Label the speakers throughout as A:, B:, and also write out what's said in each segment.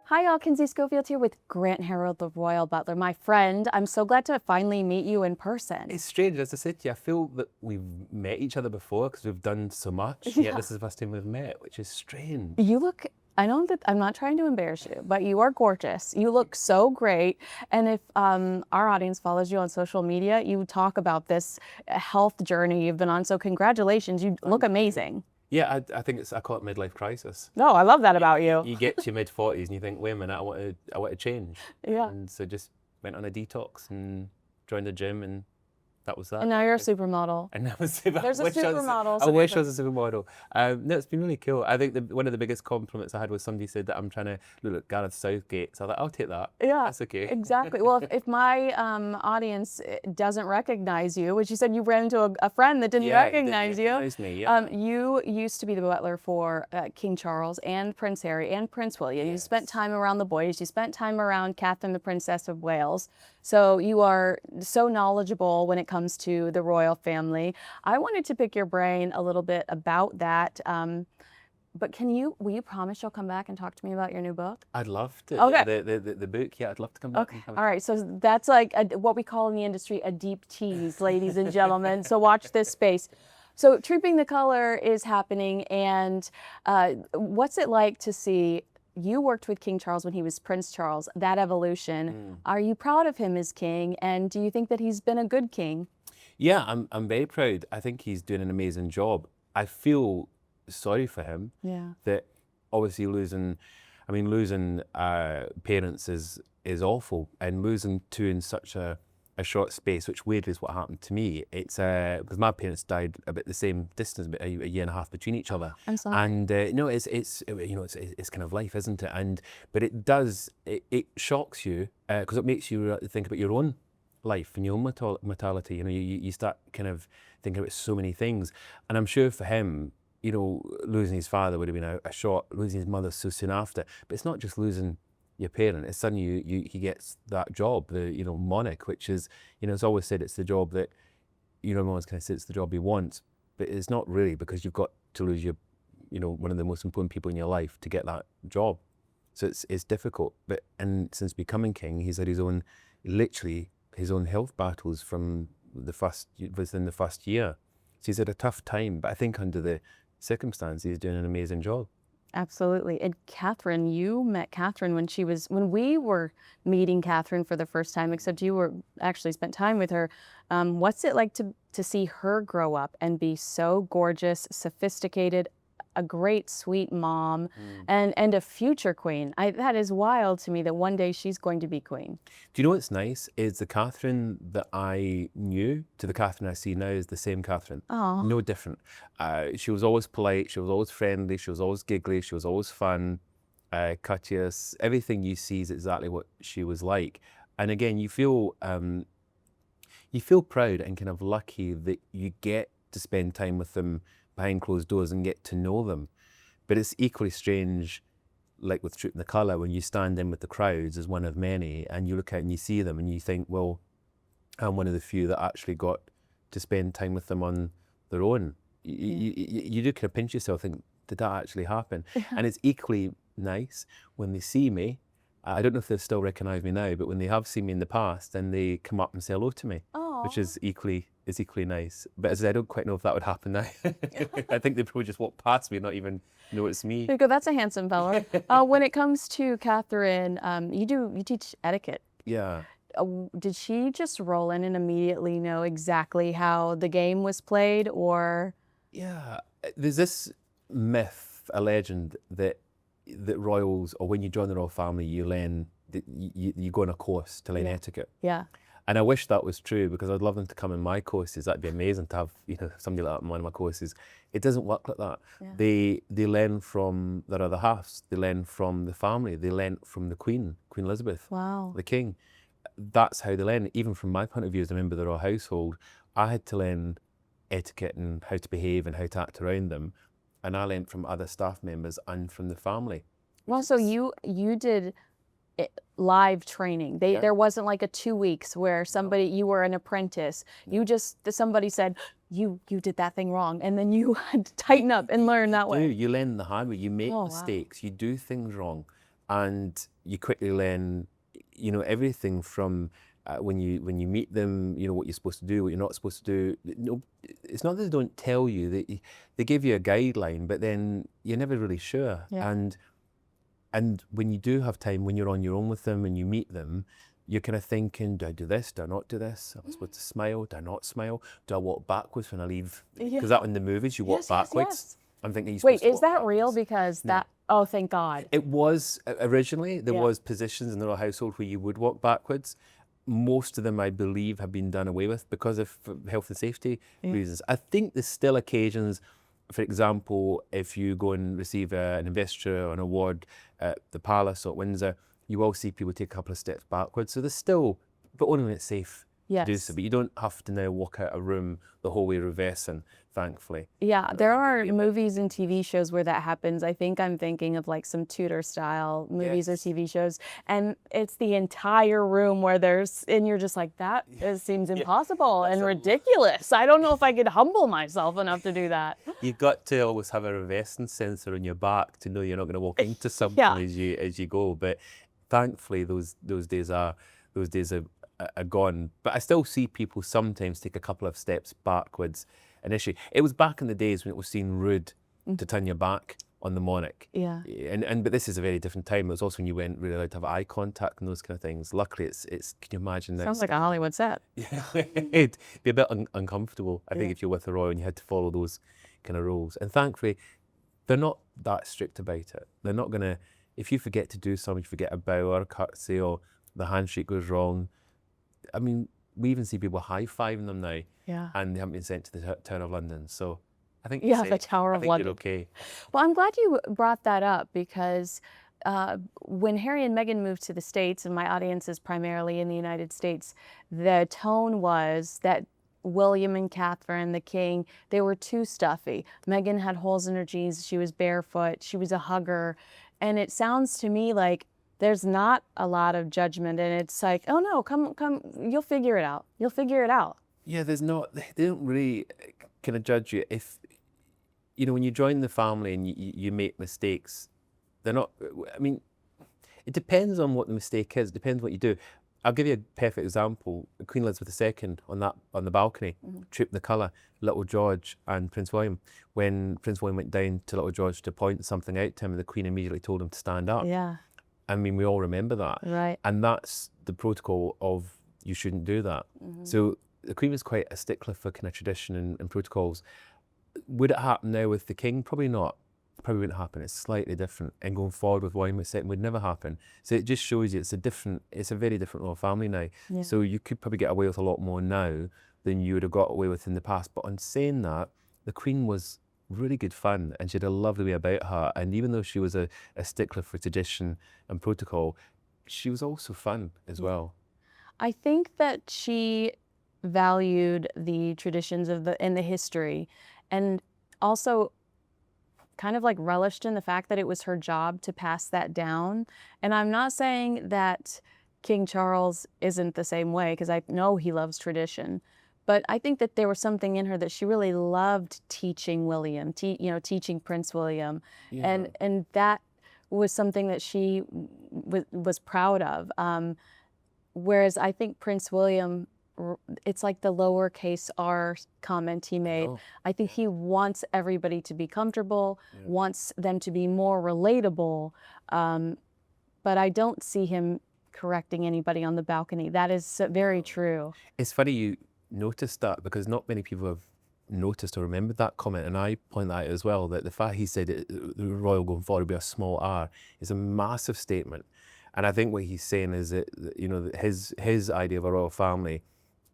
A: Hi, y'all. Kinsey Schofield here with Grant Harrold, the Royal Butler, my friend. I'm so glad to finally meet you in person.
B: It's strange, as I said to you, I feel that we've met each other before because we've done so much, yet this is the first time we've met, which is strange.
A: You look, I know that I'm not trying to embarrass you, but you are gorgeous. You look so great. And if our audience follows you on social media, you talk about this health journey you've been on. So congratulations, you look amazing.
B: Yeah, I think I call it midlife crisis.
A: No, I love that about you.
B: You get to your mid-40s and you think, wait a minute, I want to change.
A: Yeah.
B: And so just went on a detox and joined the gym, and that was that.
A: And now you're a supermodel.
B: And that was
A: There's a supermodel.
B: I wish I was a supermodel. No, it's been really cool. I think one of the biggest compliments I had was somebody said that I'm trying to look like Gareth Southgate. So I thought, I'll take that.
A: Yeah,
B: That's okay.
A: exactly. Well, if my audience doesn't recognize you, which you said you ran into a friend that didn't recognize you.
B: Recognize me, yeah.
A: You used to be the butler for King Charles and Prince Harry and Prince William. You spent time around the boys. You spent time around Catherine, the Princess of Wales. So you are so knowledgeable when it comes to the royal family. I wanted to pick your brain a little bit about that. But will you promise you'll come back and talk to me about your new book?
B: I'd love to.
A: Okay.
B: The book, yeah, I'd love to come back.
A: Okay. All right. So that's like what we call in the industry a deep tease, ladies and gentlemen. So watch this space. So Trooping the Color is happening. And what's it like to see? You worked with King Charles when he was Prince Charles, that evolution. Are you proud of him as king? And do you think that he's been a good king?
B: Yeah, I'm very proud. I think he's doing an amazing job. I feel sorry for him.
A: Yeah.
B: That obviously losing parents is awful, and losing two in such a short space, which weirdly is what happened to me. It's because my parents died about the same distance, about a year and a half between each other.
A: I'm sorry.
B: And no, it's kind of life, isn't it? But it shocks you because it makes you think about your own life and your own mortality. You start kind of thinking about so many things, and I'm sure for him, losing his father would have been a shock. Losing his mother so soon after, but it's not just losing your parent. It's suddenly he gets that job, the monarch, which is it's always said it's the job that everyone's kind of said it's the job he wants, but it's not really, because you've got to lose your one of the most important people in your life to get that job. So it's difficult. But since becoming king, he's had literally his own health battles within the first year. So he's had a tough time, but I think under the circumstances, he's doing an amazing job.
A: Absolutely. And Catherine, you met Catherine when we were meeting Catherine for the first time, except you were actually spent time with her. What's it like to see her grow up and be so gorgeous, sophisticated, a great, sweet mom, and a future queen? That is wild to me that one day she's going to be queen.
B: Do you know what's nice is the Catherine that I knew to the Catherine I see now is the same Catherine.
A: Oh.
B: No different. She was always polite, she was always friendly, she was always giggly, she was always fun, courteous. Everything you see is exactly what she was like. And again, you feel proud and kind of lucky that you get to spend time with them behind closed doors and get to know them. But it's equally strange, like with Trooping the Colour, when you stand in with the crowds as one of many and you look out and you see them and you think, well, I'm one of the few that actually got to spend time with them on their own. You do kind of pinch yourself, think, did that actually happen? And it's equally nice when they see me. I don't know if they still recognise me now, but when they have seen me in the past, then they come up and say hello to me, which is equally nice. But as I said, I don't quite know if that would happen now. I think they probably just walk past me and not even know it's me.
A: There you go. That's a handsome fella. When it comes to Catherine, you teach etiquette.
B: Yeah.
A: Did she just roll in and immediately know exactly how the game was played, or?
B: Yeah, there's this myth, a legend that royals, or when you join the royal family, you learn you go on a course to learn etiquette.
A: Yeah.
B: And I wish that was true, because I'd love them to come in my courses. That'd be amazing to have somebody like that in one of my courses. It doesn't work like that. Yeah. They learn from their other halves. They learn from the family. They learn from the Queen Elizabeth.
A: Wow.
B: The King. That's how they learn. Even from my point of view as a member of the royal household, I had to learn etiquette and how to behave and how to act around them. And I learned from other staff members and from the family.
A: Well, so you did live training. There wasn't like a 2 weeks where you were an apprentice. You somebody said, you did that thing wrong, and then you had to tighten up and learn that way.
B: You learn the hard way. You make mistakes. You do things wrong. and you quickly learn, everything from when you meet them, what you're supposed to do, what you're not supposed to do. No, it's not that they don't tell you, they give you a guideline, but then you're never really sure.
A: Yeah.
B: And when you do have time, when you're on your own with them and you meet them, you're kind of thinking, do I do this? Do I not do this? Am I supposed to smile? Do I not smile? Do I walk backwards when I leave?
A: Yeah.
B: Because that in the movies, you walk
A: Yes,
B: backwards.
A: yes.
B: I'm thinking, you're
A: Wait,
B: supposed to
A: is
B: walk
A: that real?
B: backwards.
A: Because
B: No.
A: that, oh, thank God.
B: It was originally, there
A: Yeah.
B: was positions in the royal household where you would walk backwards. Most of them, I believe, have been done away with because of health and safety reasons. I think there's still occasions, for example, if you go and receive an investiture or an award at the Palace or at Windsor, you will see people take a couple of steps backwards. So there's still, but only when it's safe to do so.
A: Yes.
B: But you don't have to now walk out a room the whole way reversing, thankfully.
A: Yeah, there are movies and TV shows where that happens. I think I'm thinking of like some Tudor style movies or
B: Yes.
A: TV shows, and it's the entire room where and you're just like, that seems impossible and ridiculous. I don't know if I could humble myself enough to do that.
B: You've got to always have a reversing sensor on your back to know you're not going to walk into something as you go. But thankfully, those days are gone. But I still see people sometimes take a couple of steps backwards initially. It was back in the days when it was seen rude to turn your back on the monarch.
A: Yeah.
B: But this is a very different time. It was also when you weren't really allowed to have eye contact and those kind of things. Luckily, it's can you imagine that?
A: Sounds like a Hollywood set.
B: Yeah, it'd be a bit uncomfortable, I think, if you're with a royal and you had to follow those kind of rules. And thankfully, they're not that strict about it. They're not going to, if you forget to do something, you forget a bow or a curtsy or the handshake goes wrong. I mean, we even see people high-fiving them now,
A: Yeah.
B: and they haven't been sent to the Tower of London. So I think
A: Yeah, the Tower of London.
B: you're okay.
A: Well, I'm glad you brought that up because when Harry and Meghan moved to the States, and my audience is primarily in the United States, the tone was that William and Catherine, the king, they were too stuffy. Meghan had holes in her jeans. She was barefoot. She was a hugger. And it sounds to me like there's not a lot of judgment. And it's like, oh, no, come, you'll figure it out. You'll figure it out.
B: Yeah, there's not, they don't really kind of judge you. If, when you join the family and you make mistakes, they're not, I mean, it depends on what the mistake is. It depends what you do. I'll give you a perfect example. Queen Elizabeth II on the balcony, Troop the Colour, Little George and Prince William. When Prince William went down to Little George to point something out to him, the Queen immediately told him to stand up.
A: Yeah.
B: I mean, we all remember that.
A: Right.
B: And that's the protocol of you shouldn't do that. So the Queen was quite a stickler for kind of tradition and protocols. Would it happen now with the King? Probably not. Probably wouldn't happen. It's slightly different. And going forward with William II would never happen. So it just shows you it's a very different royal family now.
A: Yeah.
B: So you could probably get away with a lot more now than you would have got away with in the past. But on saying that, the Queen was really good fun and she had a lovely way about her. And even though she was a stickler for tradition and protocol, she was also fun as well.
A: I think that she valued the traditions of and the history, and also kind of like relished in the fact that it was her job to pass that down. And I'm not saying that King Charles isn't the same way, because I know he loves tradition, but I think that there was something in her that she really loved teaching William, teaching Prince William, and that was something that she was proud of. Whereas I think Prince William, it's like the lowercase r comment he made. I think he wants everybody to be comfortable, wants them to be more relatable, but I don't see him correcting anybody on the balcony. That is very true.
B: It's funny you noticed that, because not many people have noticed or remembered that comment, and I point that out as well, that the fact he said the royal going forward would be a small r is a massive statement. And I think what he's saying is that, his idea of a royal family,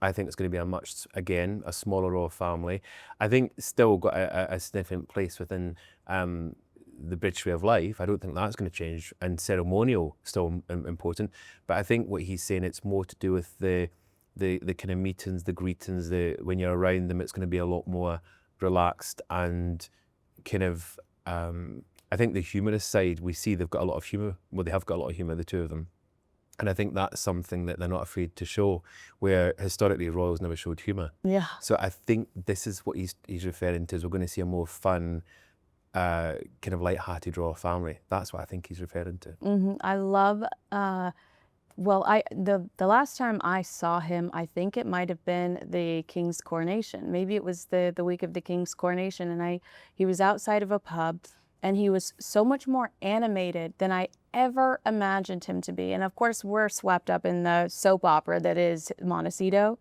B: I think it's going to be a smaller royal family. I think still got a significant place within the British way of life. I don't think that's going to change, and ceremonial still important. But I think what he's saying, it's more to do with the kind of meetings, the greetings, when you're around them, it's going to be a lot more relaxed and kind of, I think the humorous side, we see they've got a lot of humour. Well, they have got a lot of humour, the two of them. And I think that's something that they're not afraid to show, where historically royals never showed humour.
A: Yeah.
B: So I think this is what he's referring to, is we're going to see a more fun, kind of light-hearted royal family. That's what I think he's referring to.
A: I love, well, the last time I saw him, I think it might have been the King's coronation. Maybe it was the week of the King's coronation, and he was outside of a pub, and he was so much more animated than I ever imagined him to be. And of course, we're swept up in the soap opera that is Montecito.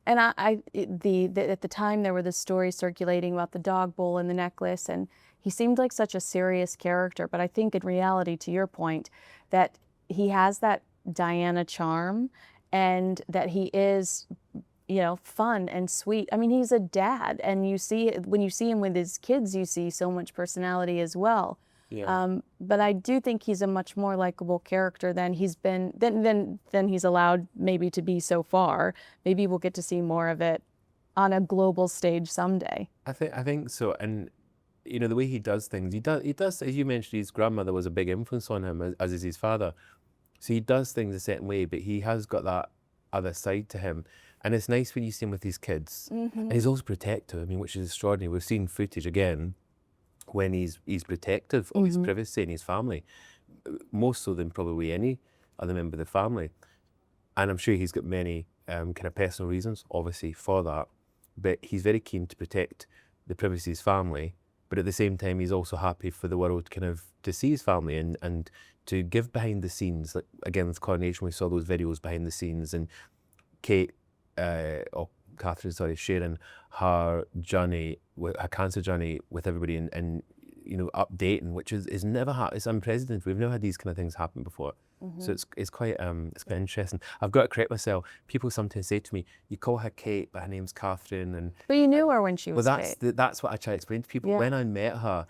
A: And at the time, there were the stories circulating about the dog bowl and the necklace, and he seemed like such a serious character. But I think in reality, to your point, that he has that Diana charm, and that he is, fun and sweet. I mean, he's a dad, and when you see him with his kids, you see so much personality as well.
B: Yeah.
A: But I do think he's a much more likable character than than he's allowed maybe to be so far. Maybe we'll get to see more of it on a global stage someday.
B: I think so. And the way he does things, he does, as you mentioned, his grandmother was a big influence on him, as is his father. So he does things a certain way, but he has got that other side to him. And it's nice when you see him with his kids. And he's also protective, I mean, which is extraordinary. We've seen footage again when he's protective of his privacy and his family, more so than probably any other member of the family. And I'm sure he's got many kind of personal reasons, obviously, for that. But he's very keen to protect the privacy of his family. But at the same time, he's also happy for the world kind of to see his family and to give behind the scenes. Like, again, with coronation, we saw those videos behind the scenes, and Catherine, sharing her journey, her cancer journey with everybody, and updating, which is never happened. It's unprecedented. We've never had these kind of things happen before. So it's quite interesting. I've got to correct myself. People sometimes say to me, "You call her Kate, but her name's Catherine." And
A: But you knew her when she was
B: that's
A: Kate.
B: that's what I try to explain to people.
A: Yeah.
B: When I met her,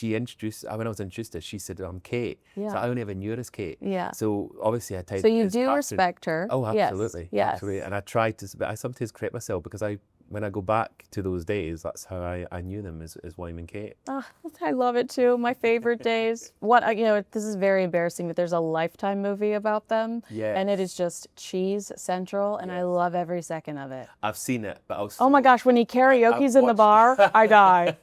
B: when I was introduced her, she said, "I'm Kate."
A: Yeah.
B: So I only ever knew her as Kate.
A: Yeah.
B: So obviously I tried.
A: So you do respect her.
B: Oh, absolutely.
A: Yes.
B: Absolutely. And I try to, but I sometimes correct myself because when I go back to those days, that's how I knew them as William and Kate.
A: Oh, I love it too. My favorite days. This is very embarrassing, but there's a Lifetime movie about them.
B: Yes.
A: And it is just cheese central, and I love every second of it.
B: I've seen it, but
A: Oh my gosh, when he karaoke's in the bar, I die.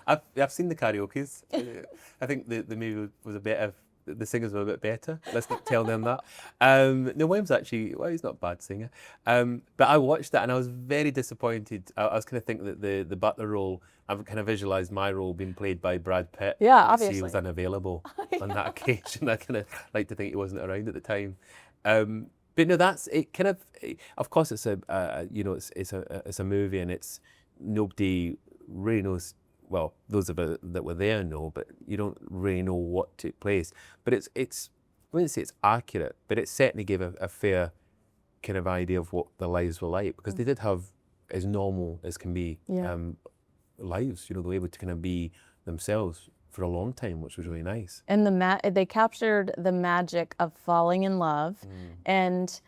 B: I've seen the karaoke's. I think the movie was a bit of, the singers were a bit better. Let's not tell them that. No, William's actually, he's not a bad singer. But I watched that and I was very disappointed. I was kind of thinking that the Butler role, I've kind of visualised my role being played by Brad Pitt.
A: Yeah,
B: Obviously,
A: obviously.
B: he was unavailable on that occasion. I kind of like to think he wasn't around at the time. But no, that's it. Kind of course, it's it's a movie, and it's nobody really knows. Well, those of us that were there know, but you don't really know what took place. But I wouldn't say it's accurate, but it certainly gave a fair kind of idea of what their lives were like, because they did have as normal as can be lives. They were able to kind of be themselves for a long time, which was really nice.
A: And they captured the magic of falling in love, and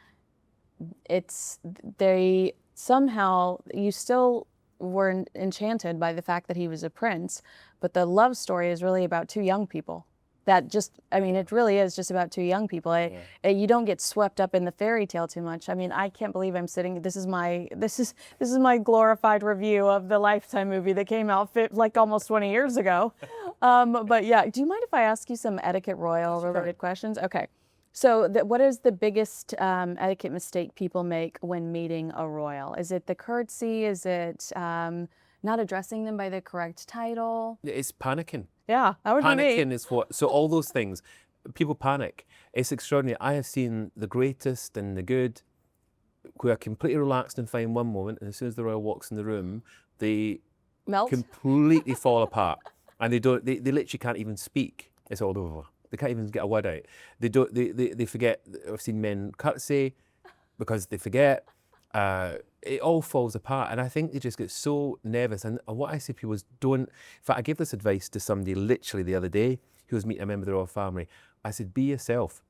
A: they somehow, you still were enchanted by the fact that he was a prince, but the love story is really about two young people. It really is just about two young people. You don't get swept up in the fairy tale too much. I mean, I can't believe I'm sitting. This is my glorified review of the Lifetime movie that came out like almost 20 years ago. But yeah, do you mind if I ask you some etiquette royal related questions? Okay. So what is the biggest etiquette mistake people make when meeting a royal? Is it the curtsy? Is it not addressing them by the correct title?
B: It's panicking.
A: Yeah, that would be me.
B: Panicking is what, so all those things, people panic. It's extraordinary. I have seen the greatest and the good who are completely relaxed and fine one moment, and as soon as the royal walks in the room, they
A: Melt?
B: completely fall apart. And they literally can't even speak. It's all over. They can't even get a word out. They forget. I've seen men curtsy because they forget. It all falls apart, and I think they just get so nervous. And what I say to people is, don't. In fact, I gave this advice to somebody literally the other day who was meeting a member of the royal family. I said, be yourself.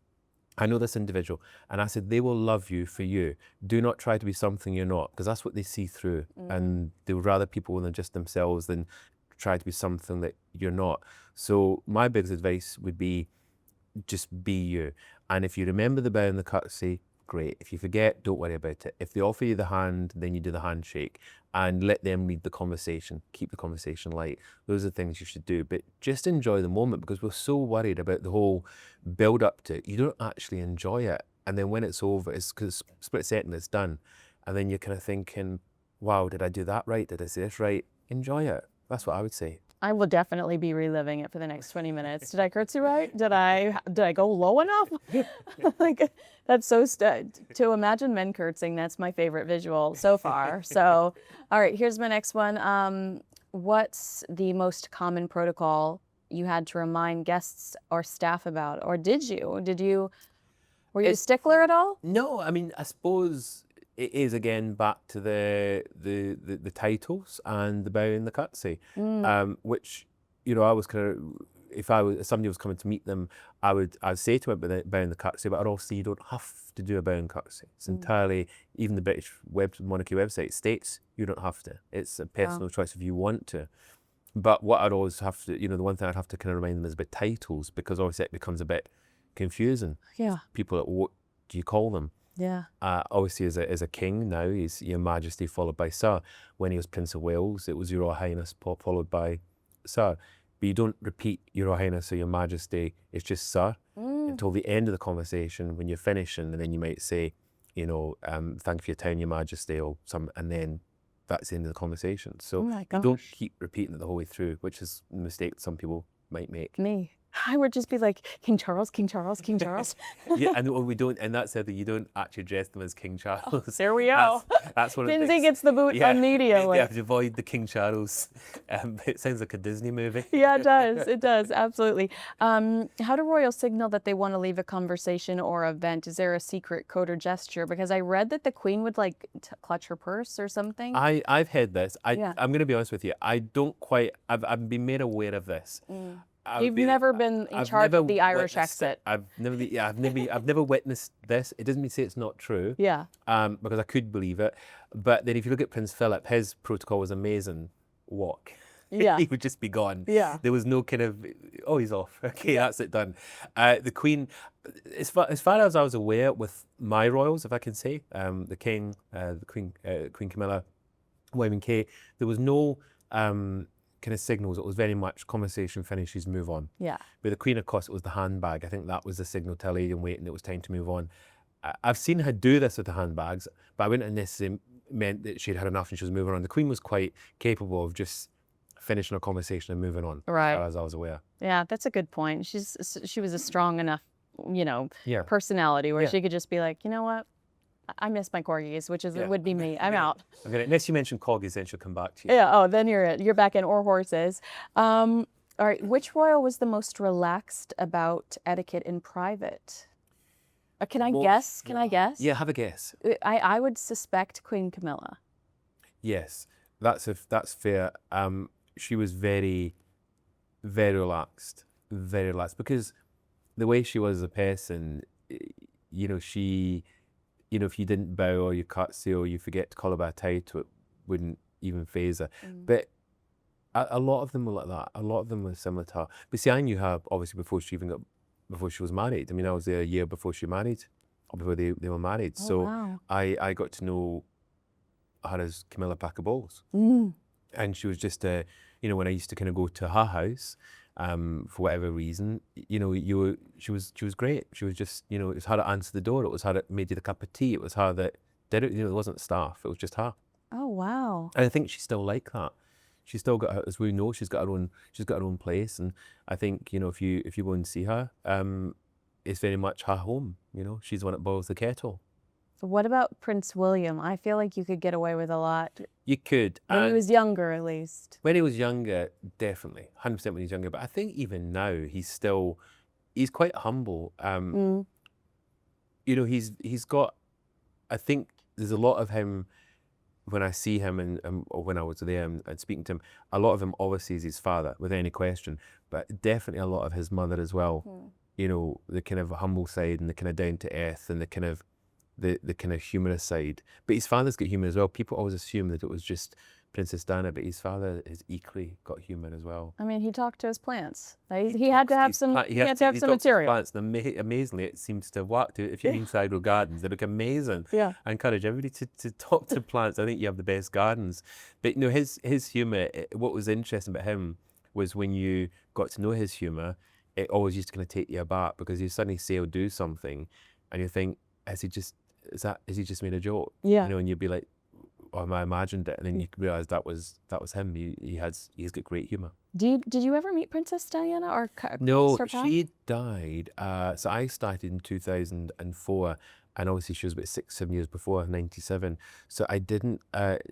B: I know this individual, and I said, they will love you for you. Do not try to be something you're not, because that's what they see through, and they would rather people than just themselves than try to be something that you're not. So my biggest advice would be, just be you. And if you remember the bow and the curtsy, great. If you forget, don't worry about it. If they offer you the hand, then you do the handshake and let them lead the conversation. Keep the conversation light. Those are the things you should do. But just enjoy the moment, because we're so worried about the whole build up to it. You don't actually enjoy it. And then when it's over, it's because split second it's done. And then you're kind of thinking, wow, did I do that right? Did I say this right? Enjoy it. That's what I would say.
A: I will definitely be reliving it for the next 20 minutes. Did I curtsy right? Did I go low enough? Like, that's so to imagine men curtsying, that's my favorite visual so far. So, all right, here's my next one. What's the most common protocol you had to remind guests or staff about? Or did you? Were you a stickler at all?
B: No, I mean, I suppose it is again back to the titles and the bow and the curtsy, which, you know, I was kind of, if somebody was coming to meet them, I'd say to them about the bow and the curtsy, but I'd also say you don't have to do a bow and curtsy. It's entirely, even the British monarchy website states you don't have to. It's a personal choice if you want to. But what I'd always have to, you know, the one thing I'd have to kind of remind them is about titles, because obviously it becomes a bit confusing.
A: Yeah.
B: People, what do you call them?
A: Yeah.
B: Obviously, as a king now, he's Your Majesty followed by Sir. When he was Prince of Wales, it was Your Royal Highness followed by Sir. But you don't repeat Your Royal Highness or Your Majesty. It's just Sir until the end of the conversation when you're finishing, and then you might say, you know, thank you for your time, Your Majesty, or and then that's the end of the conversation. So don't keep repeating it the whole way through, which is a mistake some people might make.
A: Me. I would just be like, King Charles, King Charles, King Charles.
B: Yeah, and we don't, and that's the other, you don't actually address them as King Charles.
A: There we go.
B: That's one of the
A: Kinsey
B: things.
A: gets the boot immediately.
B: You have to avoid the King Charles. It sounds like a Disney movie.
A: Yeah, it does. It does, absolutely. How do royals signal that they want to leave a conversation or event? Is there a secret code or gesture? Because I read that the Queen would like clutch her purse or something.
B: I've heard this. I'm going to be honest with you. I don't quite. I've been made aware of this.
A: You've never been in charge of the Irish exit.
B: I've never witnessed this. It doesn't mean to say it's not true.
A: Yeah.
B: Because I could believe it. But then if you look at Prince Philip, his protocol was amazing. Walk.
A: Yeah.
B: He would just be gone.
A: Yeah.
B: There was no kind of, oh, he's off. Okay, that's it, done. The Queen, as far as I was aware with my royals, if I can say, the King, the Queen, Queen Camilla, William and Kate, there was no kind of signals. It was very much conversation finishes, move on.
A: Yeah.
B: But the Queen, of course, it was the handbag. I think that was the signal to a lady in waiting. It was time to move on. I've seen her do this with the handbags, but I wouldn't have necessarily meant that she'd had enough and she was moving on. The Queen was quite capable of just finishing a conversation and moving on.
A: Right.
B: As I was aware.
A: Yeah, that's a good point. She was a strong enough, you know, personality where she could just be like, you know what? I miss my corgis, which would be me. I'm out.
B: Okay, unless you mention corgis, then she'll come back to you.
A: Yeah. Oh, then you're back in, or horses. All right. Which royal was the most relaxed about etiquette in private? Can I guess? Can I guess?
B: Yeah, have a guess.
A: I would suspect Queen Camilla.
B: Yes, that's fair. She was very, very relaxed, because the way she was as a person, you know, if you didn't bow or you curtsy or you forget to call her by a title, it wouldn't even faze her. But a lot of them were like that. A lot of them were similar to her. But see, I knew her obviously before she was married. I mean, I was there a year before she married, or before they were married.
A: Oh,
B: so
A: wow.
B: I got to know her as Camilla Pack of Balls. And she was just when I used to kind of go to her house, for whatever reason, she was great. She was just, it was her that answered the door. It was her that made you the cup of tea. It was her that did it. It wasn't staff. It was just her.
A: Oh, wow.
B: And I think she's still like that. She's still got her, as we know, she's got her own place. And I think, if you go and see her, it's very much her home. She's the one that boils the kettle.
A: What about Prince William? I feel like you could get away with a lot.
B: You could.
A: When he was younger, at least.
B: When he was younger, definitely. 100% when he's younger. But I think even now, he's quite humble. He's got, I think there's a lot of him, when I see him or when I was there and speaking to him, a lot of him obviously is his father, without any question, but definitely a lot of his mother as well. The kind of humble side and the kind of down to earth and the kind of humorous side. But his father's got humour as well. People always assume that it was just Princess Diana, but his father has equally got humour as well.
A: I mean, he talked to his plants. He had to have some. He had to have some
B: talks to his
A: material.
B: plants, and amazingly, it seems to have worked. If you're inside Royal Gardens, they look amazing.
A: Yeah.
B: I encourage everybody to talk to plants. I think you have the best gardens. But his humour. What was interesting about him was when you got to know his humour, it always used to kind of take you aback because you suddenly say or do something, and you think, has he just made a joke?
A: Yeah.
B: And you'd be like, oh, I imagined it, and then you realise that was him. He's got great humour.
A: Did you ever meet Princess Diana or
B: No,
A: Sir Pat?
B: she died. So I started in 2004, and obviously she was about 6-7 years before, 97. So I didn't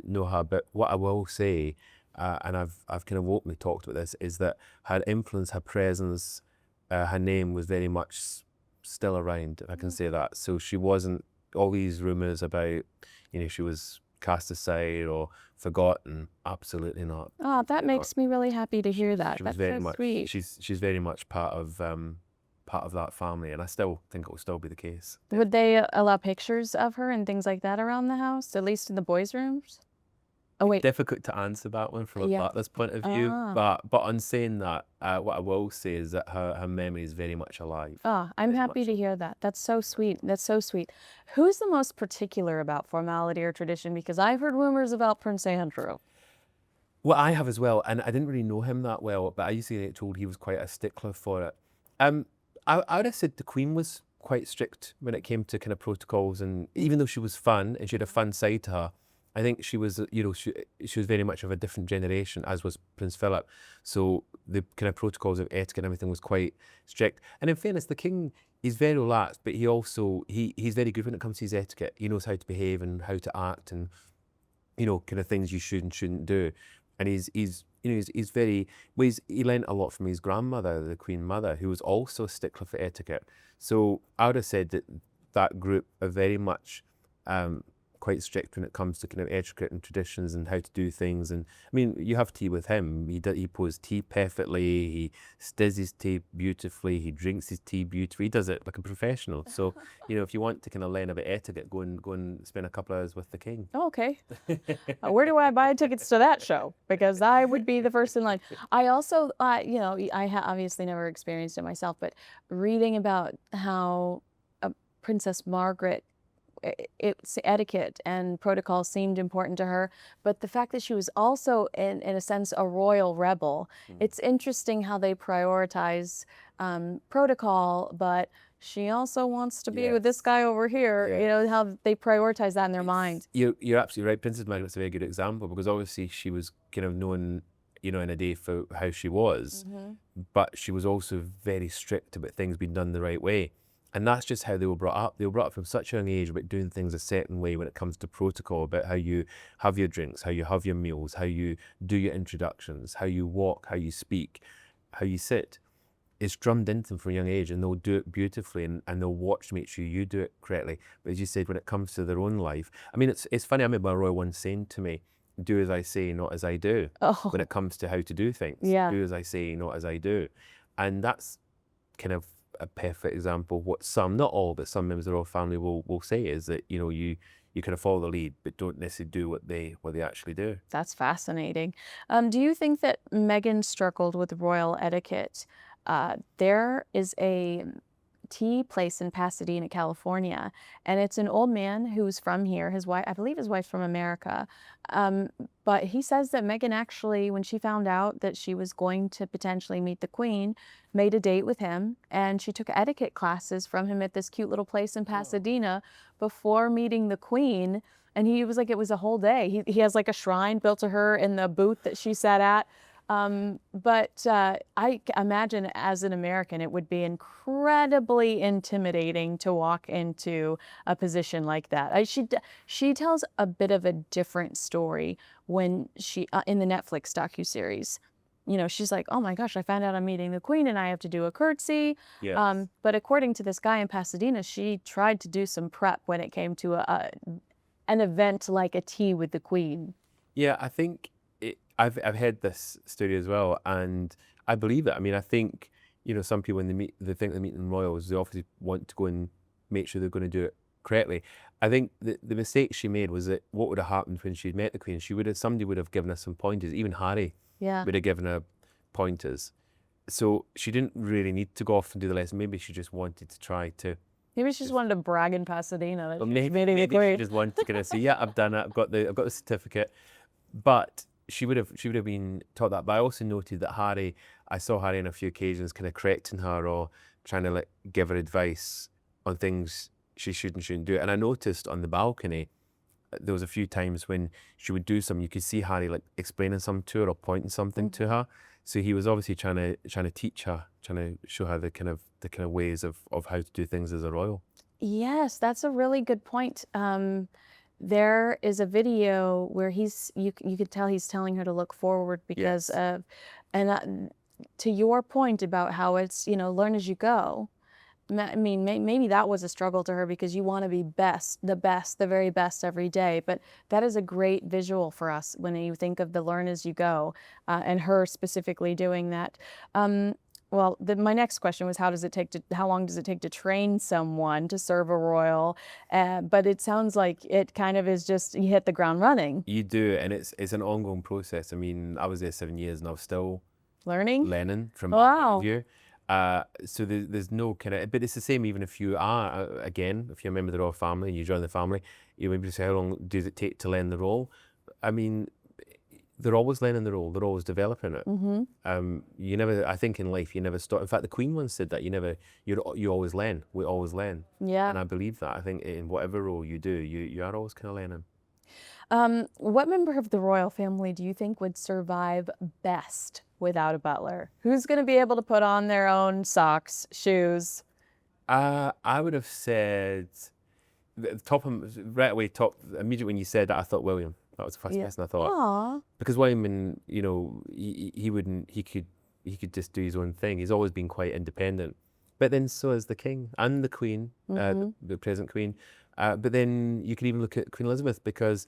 B: know her. But what I will say, and I've kind of openly talked about this, is that her influence, her presence, her name was very much still around, if I can say that. So she wasn't all these rumours about, she was cast aside or forgotten. Absolutely not.
A: Oh, that makes me really happy to hear that.
B: She was
A: That's
B: very
A: so
B: much.
A: sweet.
B: She's very much part of that family, and I still think it will still be the case.
A: Would they allow pictures of her and things like that around the house, at least in the boys' rooms? Oh wait,
B: Difficult to answer that one from a partner's point of view, but on saying that, what I will say is that her memory is very much alive.
A: I'm happy to hear that. That's so sweet. That's so sweet. Who's the most particular about formality or tradition? Because I've heard rumors about Prince Andrew.
B: Well, I have as well, and I didn't really know him that well, but I used to get told he was quite a stickler for it. I would have said the Queen was quite strict when it came to kind of protocols, and even though she was fun and she had a fun side to her, I think she was, she was very much of a different generation, as was Prince Philip. So the kind of protocols of etiquette and everything was quite strict. And in fairness, the King, he's very relaxed, but he's very good when it comes to his etiquette. He knows how to behave and how to act, and kind of things you should and shouldn't do. And he's very, well, he learned a lot from his grandmother, the Queen Mother, who was also a stickler for etiquette. So I would have said that group are very much quite strict when it comes to kind of etiquette and traditions and how to do things. And I mean, you have tea with him. He pours tea perfectly. He stirs his tea beautifully. He drinks his tea beautifully. He does it like a professional. So, if you want to kind of learn about etiquette, go and spend a couple of hours with the King.
A: Oh, okay. Where do I buy tickets to that show? Because I would be the first in line. I also, I obviously never experienced it myself, but reading about how Princess Margaret, it's etiquette and protocol seemed important to her, but the fact that she was also in a sense a royal rebel, it's interesting how they prioritize protocol, but she also wants to be with this guy over here. How they prioritize that in their mind.
B: You're absolutely right. Princess Margaret's a very good example, because obviously she was kind of known, in a day for how she was, but she was also very strict about things being done the right way. And that's just how they were brought up. They were brought up from such a young age about doing things a certain way when it comes to protocol, about how you have your drinks, how you have your meals, how you do your introductions, how you walk, how you speak, how you sit. It's drummed into them from a young age, and they'll do it beautifully, and they'll watch to make sure you do it correctly. But as you said, when it comes to their own life, I mean, it's funny, I remember a royal once saying to me, do as I say, not as I do, when it comes to how to do things. Do as I say, not as I do. And that's kind of a perfect example of what some, not all, but some members of the royal family will say, is that you kind of follow the lead, but don't necessarily do what they actually do.
A: That's fascinating. Do you think that Meghan struggled with royal etiquette? There is a tea place in Pasadena, California, and it's an old man who's from here. His wife, I believe his wife's from America, but he says that Meghan actually, when she found out that she was going to potentially meet the Queen, made a date with him, and she took etiquette classes from him at this cute little place in Pasadena before meeting the Queen. And he was like, it was a whole day. He has like a shrine built to her in the booth that she sat at. But I imagine as an American, it would be incredibly intimidating to walk into a position like that. She tells a bit of a different story when she, in the Netflix docuseries. She's like, oh my gosh, I found out I'm meeting the Queen and I have to do a curtsy.
B: Yes.
A: But according to this guy in Pasadena, she tried to do some prep when it came to an event like a tea with the Queen.
B: Yeah, I think I've heard this story as well, and I believe it. I mean, I think some people when they think they're meeting royals, they obviously want to go and make sure they're going to do it correctly. I think the mistake she made was that what would have happened when she'd met the Queen, somebody would have given her some pointers, even Harry
A: Yeah.
B: would have given her pointers. So she didn't really need to go off and do the lesson. Maybe she just wanted to try to.
A: Maybe she just wanted to brag in Pasadena that
B: Well,
A: she's meeting the
B: maybe she
A: Queen.
B: just wanted to kind of say, yeah, I've done it. I've got the certificate. But she would have been taught that. But I also noted that I saw Harry on a few occasions kind of correcting her or trying to like give her advice on things she should and shouldn't do. And I noticed on the balcony, there was a few times when she would do something, you could see Harry like explaining something to her or pointing something to her. So he was obviously trying to teach her, trying to show her the kind of ways of how to do things as a royal.
A: Yes, that's a really good point. There is a video where you could tell he's telling her to look forward because
B: Yes.
A: of, and to your point about how it's, learn as you go. I mean, maybe that was a struggle to her because you want to be the very best every day. But that is a great visual for us when you think of the learn as you go, and her specifically doing that. Well, my next question was how long does it take to train someone to serve a royal? But it sounds like it kind of is just you hit the ground running.
B: You do, and it's an ongoing process. I mean, I was there 7 years and I was still
A: Learning
B: from my point
A: Wow.
B: of view. So there's no kind of, but it's the same even if you are, again, if you're a member of the royal family and you join the family, you maybe say, how long does it take to learn the role? I mean, they're always learning the role. They're always developing it. You never, I think in life, you never stop. In fact, the Queen once said that you always learn. We always learn.
A: Yeah.
B: And I believe that. I think in whatever role you do, you are always kind of learning.
A: What member of the royal family do you think would survive best without a butler? Who's going to be able to put on their own socks, shoes?
B: I would have said right away, immediately when you said that, I thought William. That was the first person I thought.
A: Aw.
B: Because William, he could just do his own thing. He's always been quite independent. But then so is the King and the Queen, the present Queen. But then you can even look at Queen Elizabeth because,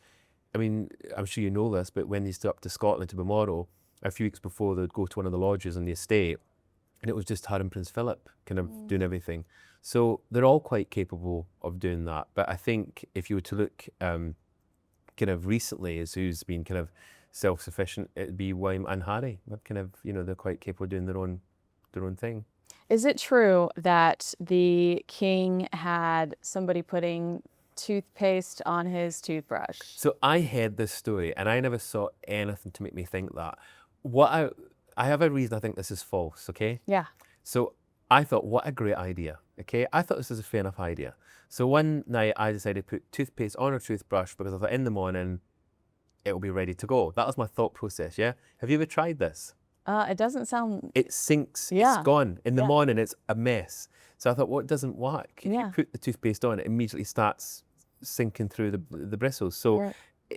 B: I mean, I'm sure you know this, but when they stood up to Scotland to Balmoral, a few weeks before they'd go to one of the lodges on the estate, and it was just her and Prince Philip kind of doing everything. So they're all quite capable of doing that. But I think if you were to look kind of recently as who's been kind of self-sufficient, it'd be William and Harry. They're kind of, they're quite capable of doing their own thing.
A: Is it true that the King had somebody putting toothpaste on his toothbrush?
B: So I heard this story and I never saw anything to make me think that. I have a reason I think this is false, okay?
A: Yeah.
B: So I thought, what a great idea, okay? I thought this was a fair enough idea. So one night I decided to put toothpaste on her toothbrush because I thought in the morning it'll be ready to go. That was my thought process, yeah? Have you ever tried this?
A: It doesn't sound...
B: It sinks,
A: Yeah.
B: It's gone. In the morning it's a mess. So I thought, what doesn't work? If
A: Yeah.
B: you put the toothpaste on, it immediately starts sinking through the bristles. So
A: Right.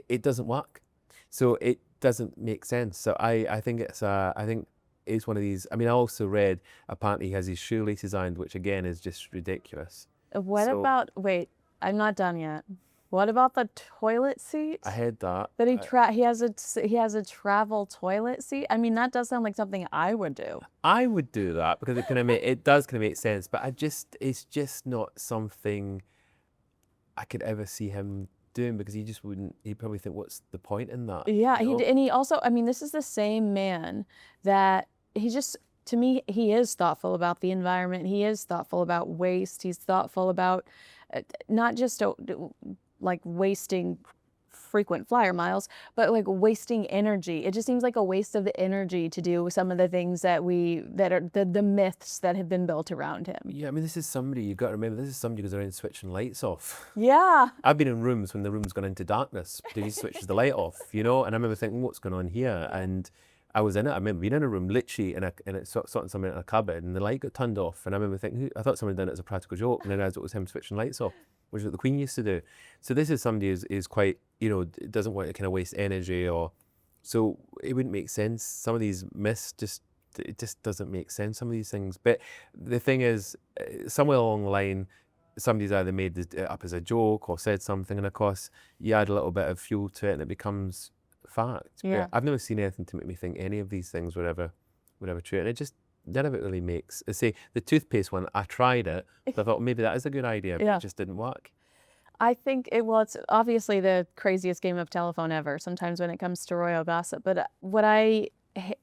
B: it doesn't work. So it doesn't make sense. So I think it's one of these. I mean, I also read apparently he has his shoelaces ironed, which again is just ridiculous.
A: Wait, I'm not done yet. What about the toilet seat?
B: I heard that.
A: That he has a travel toilet seat. I mean, that does sound like something I would do.
B: I would do that because it does kind of make sense, but it's just not something I could ever see him doing because he just wouldn't. He'd probably think, what's the point in that?
A: Yeah,
B: you know?
A: and he also, I mean, this is the same man that to me, he is thoughtful about the environment. He is thoughtful about waste. He's thoughtful about not just like wasting frequent flyer miles, but like wasting energy. It just seems like a waste of the energy to do some of the things that are the myths that have been built around him.
B: Yeah, I mean, this is somebody, you've got to remember, this is somebody who goes around switching lights off.
A: Yeah.
B: I've been in rooms when the room's gone into darkness, he switches the light off, and I remember thinking, what's going on here? And I was in it. I remember being in a room, literally, and it sorting something in a cupboard, and the light got turned off. And I remember thinking, I thought someone had done it as a practical joke, and then I realised it was him switching lights off, which is what the Queen used to do. So this is somebody who's quite, doesn't want to kind of waste energy, so it wouldn't make sense. Some of these myths it just doesn't make sense, some of these things. But the thing is, somewhere along the line, somebody's either made it up as a joke or said something, and of course, you add a little bit of fuel to it, and it becomes fact.
A: Yeah.
B: I've never seen anything to make me think any of these things were ever true, and none of it really makes. I say the toothpaste one, I tried it, but I thought maybe that is a good idea, but
A: Yeah.
B: it just didn't work.
A: I think it's obviously the craziest game of telephone ever sometimes when it comes to royal gossip. But what I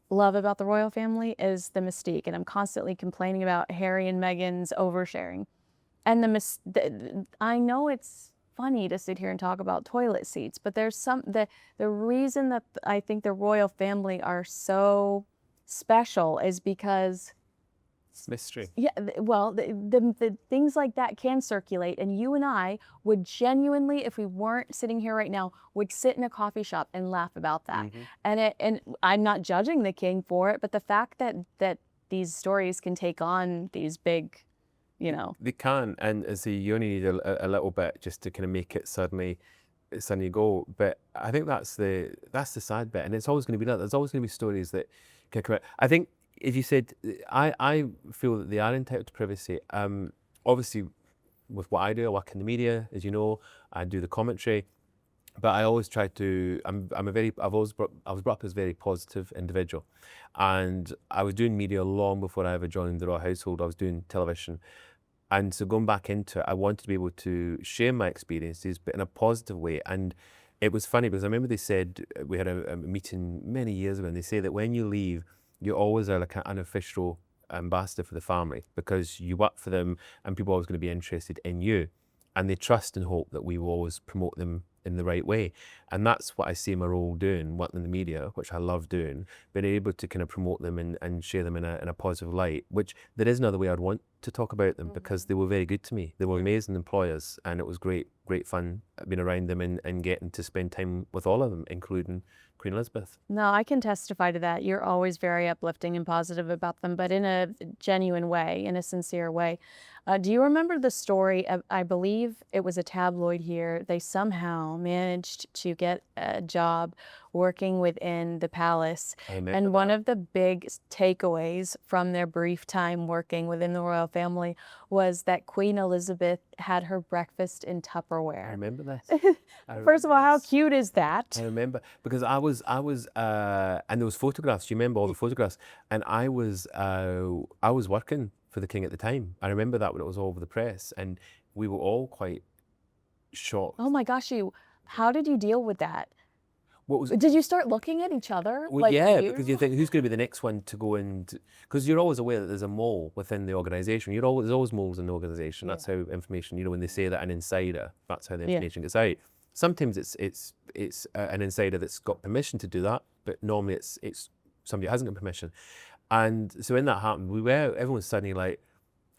A: love about the royal family is the mystique. And I'm constantly complaining about Harry and Meghan's oversharing. And I know it's funny to sit here and talk about toilet seats, but the reason that I think the royal family are so special is because
B: Mystery.
A: yeah, well, the things like that can circulate, and you and I would genuinely, if we weren't sitting here right now, would sit in a coffee shop and laugh about that. And I'm not judging the king for it, but the fact that these stories can take on these big, you know.
B: They can, and as you only need a little bit just to kind of make it suddenly go. But I think that's the sad bit, and it's always going to be that. There's always going to be stories that can come out. I think if you said, I feel that they are entitled to privacy. Obviously, with what I do, I work in the media, as you know, I do the commentary. But I always try to. I was brought up as a very positive individual, and I was doing media long before I ever joined the royal household. I was doing television, and so going back into it, I wanted to be able to share my experiences, but in a positive way. And it was funny because I remember they said, we had a meeting many years ago, and they say that when you leave, you always are like an unofficial ambassador for the family because you work for them, and people are always going to be interested in you, and they trust and hope that we will always promote them in the right way. And that's what I see my role doing, working in the media, which I love doing, being able to kind of promote them and share them in a positive light, which there is another way I'd want to talk about them because they were very good to me. They were amazing employers, and it was great fun being around them and getting to spend time with all of them, including Queen Elizabeth.
A: No, I can testify to that. You're always very uplifting and positive about them, but in a genuine way, in a sincere way. Do you remember the story of, I believe it was a tabloid here, they somehow managed to get a job working within the palace. And one of the big takeaways from their brief time working within the royal family was that Queen Elizabeth had her breakfast in Tupperware.
B: I remember this.
A: First of all, how cute is that?
B: I remember because I was, and there was photographs. You remember all the photographs? And I was working for the king at the time. I remember that when it was all over the press, and we were all quite shocked.
A: Oh my gosh, how did you deal with that?
B: What was?
A: Did you start looking at each other?
B: Well,
A: like
B: yeah, because you think who's going to be the next one to go and because you're always aware that there's a mole within the organisation. There's always moles in the organisation. That's how information. You know, when they say that an insider, that's how the information gets out. Sometimes it's an insider that's got permission to do that, but normally it's somebody who hasn't got permission. And so when that happened, everyone was suddenly like,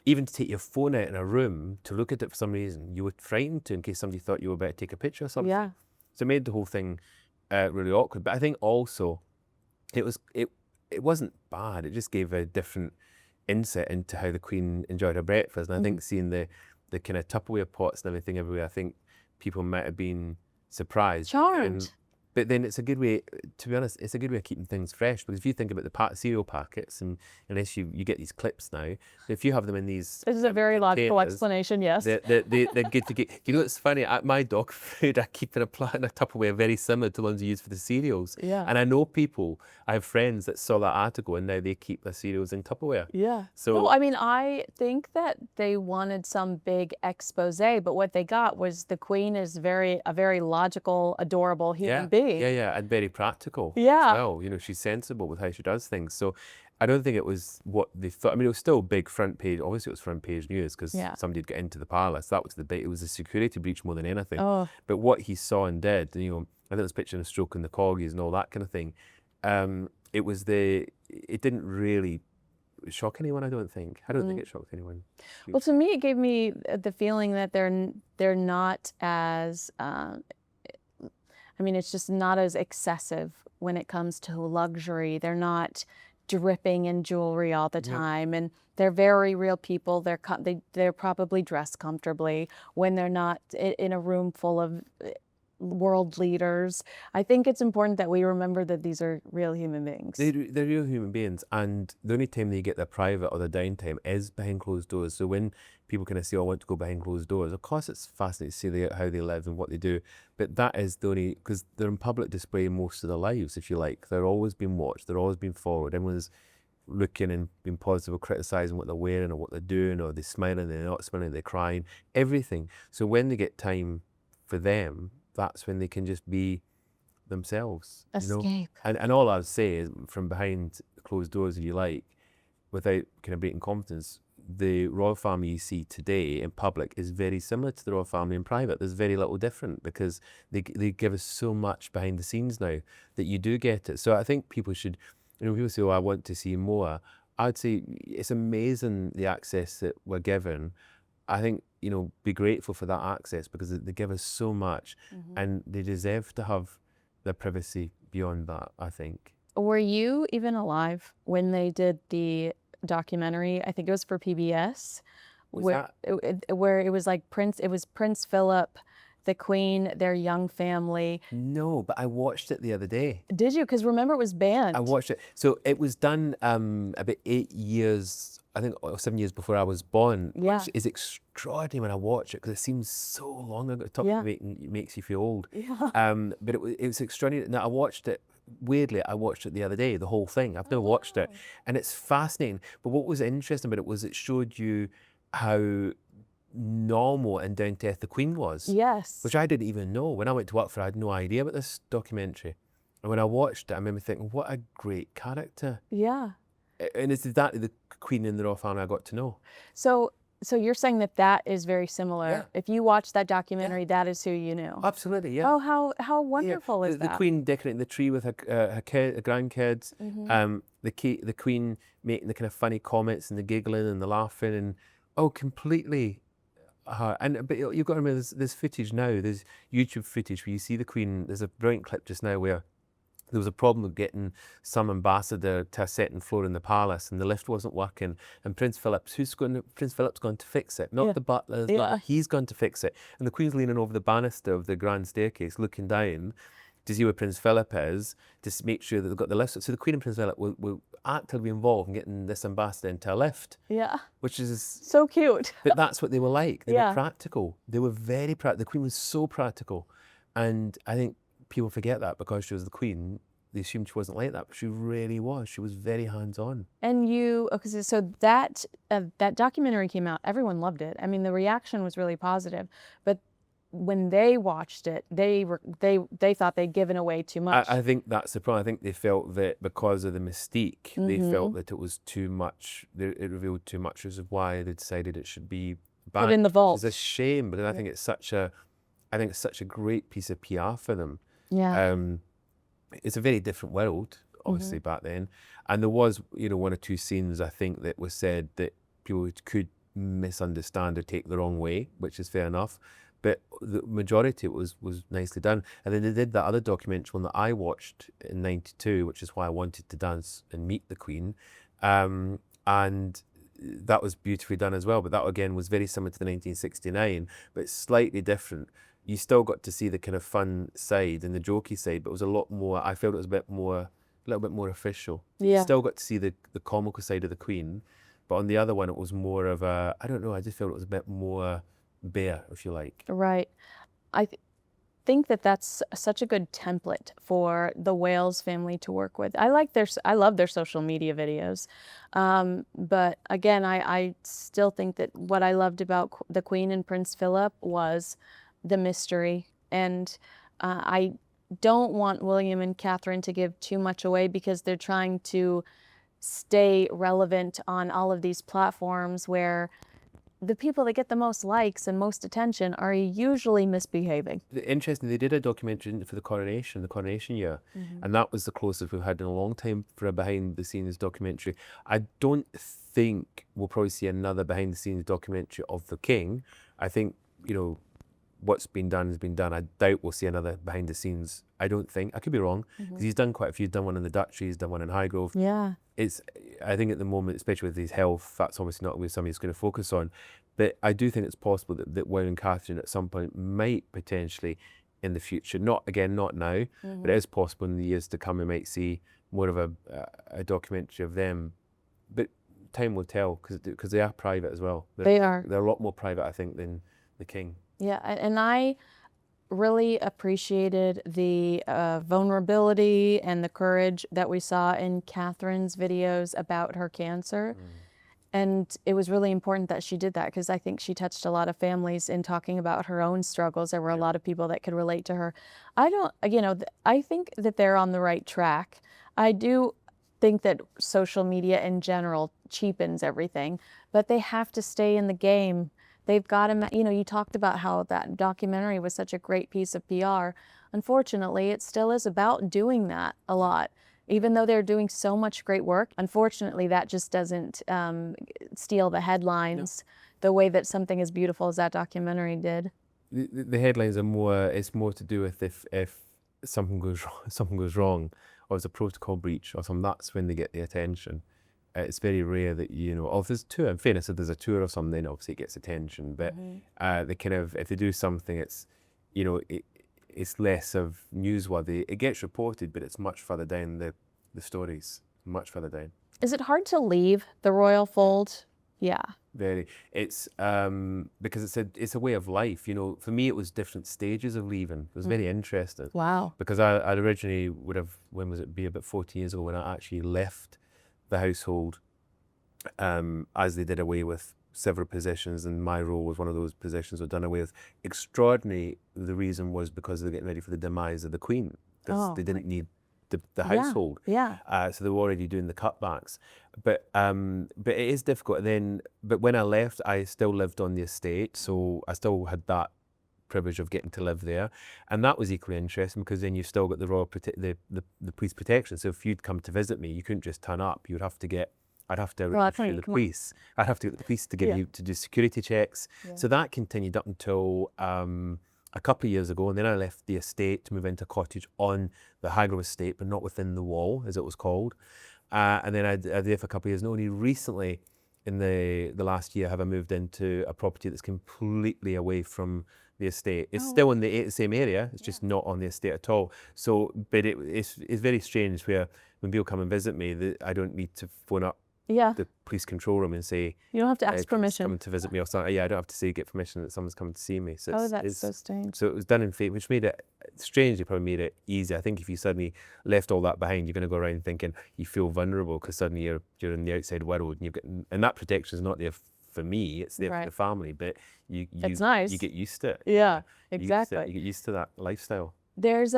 B: even to take your phone out in a room to look at it for some reason, you were frightened in case somebody thought you were about to take a picture or something.
A: Yeah.
B: So it made the whole thing really awkward. But I think also it wasn't bad. It just gave a different insight into how the Queen enjoyed her breakfast. And I think seeing the kind of Tupperware pots and everything everywhere, I think people might have been surprised.
A: Charmed.
B: But then it's a good way, to be honest, it's a good way of keeping things fresh because if you think about the cereal packets, and unless you get these clips now, if you have them in these...
A: This is a very logical explanation, yes.
B: They're good to get. You know, it's funny, at my dog food, I keep in a Tupperware very similar to the ones you use for the cereals.
A: Yeah.
B: And I know I have friends that saw that article and now they keep their cereals in Tupperware.
A: Yeah.
B: So,
A: no, I mean, I think that they wanted some big expose, but what they got was the Queen is a very logical, adorable human being.
B: Yeah, and very practical as well. You know, she's sensible with how she does things. So I don't think it was what they thought. I mean, it was still big front page. Obviously, it was front page news because somebody had got into the palace. That was the big. It was a security breach more than anything.
A: Oh.
B: But what he saw and did, you know, I think there's a picture of stroking the corgis and all that kind of thing. It didn't really shock anyone. I don't think it shocked anyone.
A: Well, to me, it gave me the feeling that they're not as. I mean, it's just not as excessive when it comes to luxury. They're not dripping in jewelry all the time, and they're very real people. They're probably dressed comfortably when they're not in a room full of world leaders. I think it's important that we remember that these are real human beings.
B: They're real human beings, and the only time they get their private or their downtime is behind closed doors. So when people kind of say, "Oh, I want to go behind closed doors," of course it's fascinating to see how they live and what they do. But that is the only, because they're in public display most of their lives, if you like. They're always being watched. They're always being followed. Everyone's looking and being positive or criticising what they're wearing or what they're doing, or they're smiling, they're not smiling, they're crying, everything. So when they get time for them, that's when they can just be themselves, you know.
A: Escape.
B: And all I'd say is, from behind closed doors, if you like, without kind of breaking confidence, the royal family you see today in public is very similar to the royal family in private. There's very little different, because they give us so much behind the scenes now that you do get it. So I think people should, you know, people say, oh, I want to see more. I'd say it's amazing the access that we're given. I think, you know, be grateful for that access, because they give us so much, and they deserve to have their privacy beyond that, I think.
A: Were you even alive when they did the documentary? I think it was for PBS,
B: Was
A: where where it was like it was Prince Philip, the Queen, their young family.
B: No, but I watched it the other day.
A: Did you? Because remember, it was banned.
B: I watched it. So it was done about 8 years, I think, or 7 years before I was born,
A: Yeah.
B: which is extraordinary when I watch it, because it seems so long ago.
A: Yeah.
B: It makes you feel old.
A: Yeah.
B: But it was extraordinary. Now, I watched it, weirdly, I watched it the other day, the whole thing. I've never watched it. And it's fascinating. But what was interesting about it was it showed you how normal and down to earth the Queen was.
A: Yes.
B: Which I didn't even know. When I went to work for it, I had no idea about this documentary. And when I watched it, I remember thinking, what a great character.
A: Yeah.
B: And it's exactly the Queen in the royal family I got to know.
A: So you're saying that is very similar.
B: Yeah.
A: If you watched that documentary, that is who you knew.
B: Absolutely, yeah.
A: Oh, how wonderful is
B: The
A: that?
B: Queen decorating the tree with her grandkids. The Queen making the kind of funny comments and the giggling and the laughing, and completely. But you've got to remember, there's footage now. There's YouTube footage where you see the Queen. There's a brilliant clip just now where there was a problem with getting some ambassador to a second floor in the palace, and the lift wasn't working. And Prince Philip's going to fix it, not the butlers.
A: Yeah.
B: He's going to fix it. And the Queen's leaning over the banister of the grand staircase, looking down to see where Prince Philip is, to make sure that they've got the lift. So the Queen and Prince Philip will actively involved in getting this ambassador into a lift.
A: Yeah.
B: Which is
A: so cute.
B: But that's what they were like. They
A: Yeah.
B: were practical. They were very practical. The Queen was so practical. And I think people forget that because she was the Queen. They assumed she wasn't like that, but she really was. She was very hands-on.
A: And so that documentary came out, everyone loved it. I mean, the reaction was really positive, but when they watched it, they thought they'd given away too much.
B: I think that's the problem. I think they felt that because of the mystique, they felt that it was too much. It revealed too much, which is why they decided it should be banned.
A: Put in the vault.
B: It's a shame, but I think it's such a great piece of PR for them.
A: Yeah.
B: It's a very different world, obviously, back then. And there was, one or two scenes, I think, that was said that people could misunderstand or take the wrong way, which is fair enough. But the majority of it was nicely done. And then they did that other documentary one that I watched in '92, which is why I wanted to dance and meet the Queen. And that was beautifully done as well. But that, again, was very similar to the 1969, but slightly different. You still got to see the kind of fun side and the jokey side, but it was a lot more, I felt it was a little bit more official.
A: Yeah.
B: You still got to see the comical side of the Queen, but on the other one, it was more of a, I don't know, I just felt it was a bit more bare, if you like.
A: Right. I think that's such a good template for the Wales family to work with. I love their social media videos. But again, I still think that what I loved about the Queen and Prince Philip was the mystery. And I don't want William and Catherine to give too much away because they're trying to stay relevant on all of these platforms where the people that get the most likes and most attention are usually misbehaving.
B: Interesting, they did a documentary for the coronation year, and that was the closest we've had in a long time for a behind-the-scenes documentary. I don't think we'll probably see another behind-the-scenes documentary of the King. I think, what's been done has been done. I doubt we'll see another behind-the-scenes. I don't think. I could be wrong, because he's done quite a few. He's done one in the Duchy, he's done one in Highgrove.
A: Yeah.
B: I think at the moment, especially with his health, that's obviously not something he's going to focus on. But I do think it's possible that William and Catherine at some point might potentially in the future, not now, but it is possible in the years to come we might see more of a documentary of them. But time will tell, because they are private as well. They're a lot more private, I think, than the King.
A: Yeah, and I really appreciated the vulnerability and the courage that we saw in Catherine's videos about her cancer. And it was really important that she did that because I think she touched a lot of families in talking about her own struggles. There were a lot of people that could relate to her. I don't, I think that they're on the right track. I do think that social media in general cheapens everything, but they have to stay in the game. They've got to, you talked about how that documentary was such a great piece of PR. Unfortunately, it still is about doing that a lot. Even though they're doing so much great work, unfortunately, that just doesn't steal the headlines the way that something as beautiful as that documentary did.
B: The headlines are more, it's more to do with if something goes wrong, or there's a protocol breach or something, that's when they get the attention. It's very rare that, or if there's a tour, in fairness, if there's a tour or something, obviously it gets attention, but they kind of, if they do something, it's, it's less of newsworthy. It gets reported, but it's much further down the stories, much further down.
A: Is it hard to leave the royal fold? Yeah.
B: Very. It's because it's a way of life. For me, it was different stages of leaving. It was very interesting.
A: Wow.
B: Because I originally would have, when was it, be about 14 years ago when I actually left the household, as they did away with several positions, and my role was one of those positions were done away with. Extraordinary, the reason was because they were getting ready for the demise of the Queen. They didn't need the household.
A: Yeah.
B: So they were already doing the cutbacks. But it is difficult. But when I left, I still lived on the estate, so I still had that privilege of getting to live there, and that was equally interesting because then you've still got the royal the police protection. So if you'd come to visit me, you couldn't just turn up. You'd have to get. I'd have to arrange through the police. I'd have to get the police to give you to do security checks. Yeah. So that continued up until a couple of years ago, and then I left the estate to move into a cottage on the Highgrove estate, but not within the wall, as it was called. And then I was there for a couple of years, and only recently, in the last year, have I moved into a property that's completely away from the estate. It's still in the same area, it's just not on the estate at all. So, but it's very strange where when people come and visit me, I don't need to phone up the police control room and say,
A: you don't have to ask permission.
B: Coming to visit me or something. Yeah, I don't have to say get permission that someone's coming to see me. So
A: that's so strange.
B: So it was done in faith, which made it strangely probably made it easy. I think if you suddenly left all that behind, you're going to go around thinking you feel vulnerable because suddenly you're in the outside world, and that protection is not there for me. It's there for the family, but it's nice. You get used to it.
A: Yeah, exactly.
B: You get used to that lifestyle.
A: There's